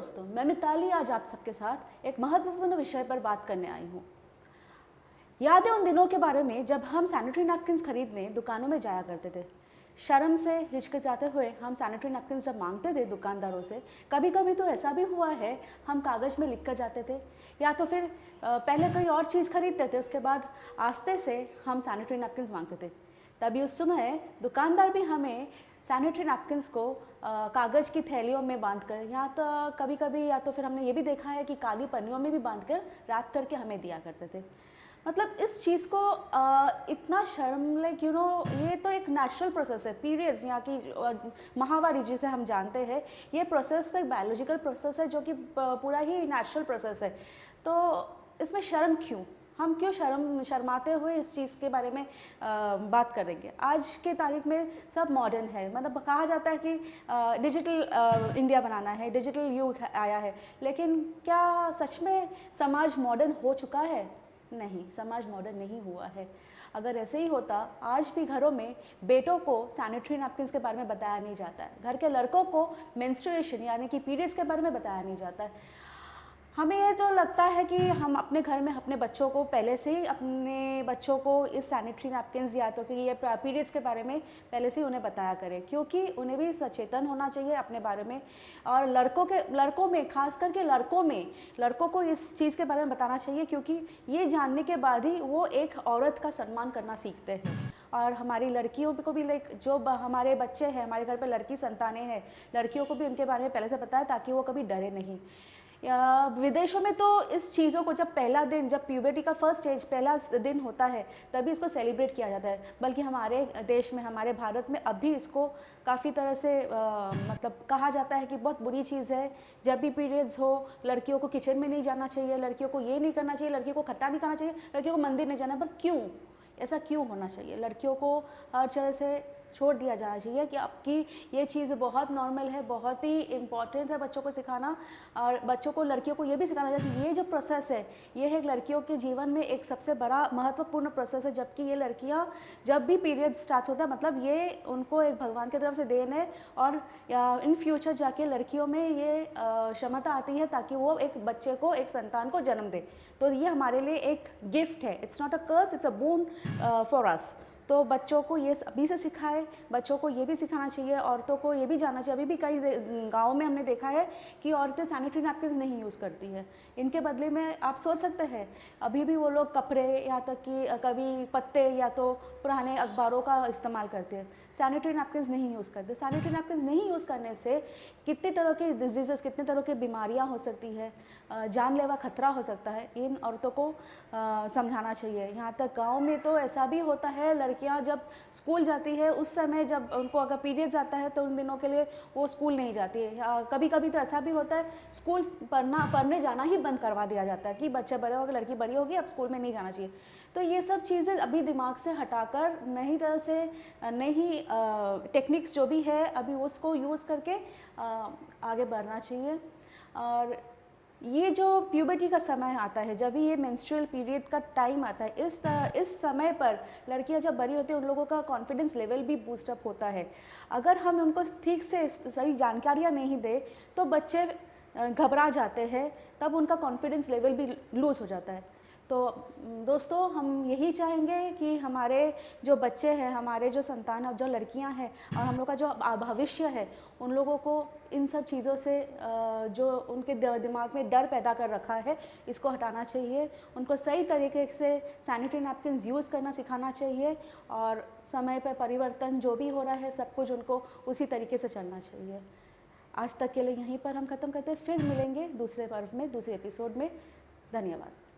दोस्तों, मैं मिताली आज आप सबके साथ एक महत्वपूर्ण विषय पर बात करने आई हूँ। याद है उन दिनों के बारे में जब हम सैनिटरी नैपकिन्स खरीदने दुकानों में जाया करते थे। शर्म से हिचकिचाते हुए हम सैनिटरी नैपकिन्स जब मांगते थे दुकानदारों से, कभी कभी तो ऐसा भी हुआ है हम कागज़ में लिख कर जाते थे, या तो फिर पहले कोई और चीज़ खरीदते थे, उसके बाद आस्ते से हम सैनिटरी नैपकिन्स मांगते थे। तभी उस समय दुकानदार भी हमें सैनिटरी नैपकिन्स को कागज़ की थैलियों में बांधकर, या तो कभी कभी या तो फिर हमने ये भी देखा है कि काली पन्नियों में भी बांधकर रैप करके हमें दिया करते थे। मतलब इस चीज़ को इतना शर्म, लाइक ये तो एक नेचुरल प्रोसेस है। पीरियड्स यहाँ की माहवारी जिसे हम जानते हैं, ये प्रोसेस तो एक बायोलॉजिकल प्रोसेस है जो कि पूरा ही नेचुरल प्रोसेस है। तो इसमें शर्म क्यों? हम क्यों शर्माते हुए इस चीज़ के बारे में बात करेंगे? आज के तारीख में सब मॉडर्न है, मतलब कहा जाता है कि डिजिटल इंडिया बनाना है, डिजिटल युग आया है, लेकिन क्या सच में समाज मॉडर्न हो चुका है? नहीं, समाज मॉडर्न नहीं हुआ है। अगर ऐसे ही होता, आज भी घरों में बेटों को सैनिटरी नैपकिन्स के बारे में बताया नहीं जाता है, घर के लड़कों को मेंस्ट्रुएशन यानी कि पीरियड्स के बारे में बताया नहीं जाता है। हमें ये तो लगता है कि हम अपने घर में अपने बच्चों को पहले से ही अपने बच्चों को इस सैनिटरी नैपकिन्स या तो कि ये पीरियड्स के बारे में पहले से ही उन्हें बताया करें, क्योंकि उन्हें भी सचेतन होना चाहिए अपने बारे में। और लड़कों में, खास करके लड़कों को इस चीज़ के बारे में बताना चाहिए, क्योंकि ये जानने के बाद ही वो एक औरत का सम्मान करना सीखते हैं। और हमारी लड़कियों को भी, लाइक जो हमारे बच्चे हैं, हमारे घर पर लड़की संतानें हैं, लड़कियों को भी उनके बारे में पहले से पता है, ताकि वो कभी डरे नहीं। विदेशों में तो इस चीज़ों को जब पहला दिन, जब प्यूबर्टी का फर्स्ट स्टेज पहला दिन होता है, तभी इसको सेलिब्रेट किया जाता है। बल्कि हमारे देश में, हमारे भारत में अब भी इसको काफ़ी तरह से मतलब कहा जाता है कि बहुत बुरी चीज़ है। जब भी पीरियड्स हो, लड़कियों को किचन में नहीं जाना चाहिए, लड़कियों को ये नहीं करना चाहिए, लड़कियों को खट्टा नहीं खाना चाहिए, लड़कियों को मंदिर नहीं जाना। पर क्यों ऐसा क्यों होना चाहिए? लड़कियों को हर तरह से छोड़ दिया जाना चाहिए कि आपकी ये चीज़ बहुत नॉर्मल है, बहुत ही इम्पॉर्टेंट है बच्चों को सिखाना। और बच्चों को, लड़कियों को ये भी सिखाना चाहिए कि ये जो प्रोसेस है, ये है लड़कियों के जीवन में एक सबसे बड़ा महत्वपूर्ण प्रोसेस है। जबकि ये लड़कियां जब भी पीरियड स्टार्ट होता है, मतलब ये उनको एक भगवान की तरफ से देन है, और इन फ्यूचर जाके लड़कियों में ये क्षमता आती है ताकि वो एक बच्चे को, एक संतान को जन्म दे। तो ये हमारे लिए एक गिफ्ट है। It's not a curse, it's a boon for us. तो बच्चों को ये अभी से सिखाए, बच्चों को ये भी सिखाना चाहिए, औरतों को ये भी जानना चाहिए। अभी भी कई गाँव में हमने देखा है कि औरतें सैनिटरी नैपकिन्स नहीं यूज़ करती है। इनके बदले में आप सोच सकते हैं, अभी भी वो लोग कपड़े, यहाँ तक कि कभी पत्ते या तो पुराने अखबारों का इस्तेमाल करते हैं, सैनिटरी नैपकिन्स नहीं यूज़ करते। सैनिटरी नैपकिन्स नहीं यूज़ करने से कितनी तरह की डिजीज़, कितनी तरह की बीमारियाँ हो सकती है, जानलेवा खतरा हो सकता है। इन औरतों को समझाना चाहिए। यहाँ तक गाँव में तो ऐसा भी होता है, लड़कियाँ जब स्कूल जाती है उस समय जब उनको अगर पीरियड्स आता है तो उन दिनों के लिए वो स्कूल नहीं जाती है। कभी कभी तो ऐसा भी होता है, स्कूल पढ़ने जाना ही बंद करवा दिया जाता है कि बच्चे बड़े हो गए, लड़की बड़ी होगी, अब स्कूल में नहीं जाना चाहिए। तो ये सब चीज़ें अभी दिमाग से हटाकर नई तरह से, नई टेक्निक्स जो भी है अभी उसको यूज़ करके आगे बढ़ना चाहिए। और ये जो प्यूबर्टी का समय आता है, जब भी ये मेंस्ट्रुअल पीरियड का टाइम आता है, इस समय पर लड़कियां जब बड़ी होती हैं, उन लोगों का कॉन्फिडेंस लेवल भी बूस्टअप होता है। अगर हम उनको ठीक से सही जानकारियां नहीं दें तो बच्चे घबरा जाते हैं, तब उनका कॉन्फिडेंस लेवल भी लूज़ हो जाता है। तो दोस्तों, हम यही चाहेंगे कि हमारे जो बच्चे हैं, हमारे जो संतान है, जो लड़कियां हैं, और हम लोग का जो भविष्य है, उन लोगों को इन सब चीज़ों से जो उनके दिमाग में डर पैदा कर रखा है, इसको हटाना चाहिए। उनको सही तरीके से सैनिटरी नैपकिन्स यूज़ करना सिखाना चाहिए, और समय पर परिवर्तन जो भी हो रहा है, सब कुछ उनको उसी तरीके से चलना चाहिए। आज तक के लिए यहीं पर हम ख़त्म करते हैं, फिर मिलेंगे दूसरे पर्व में, दूसरे एपिसोड में। धन्यवाद।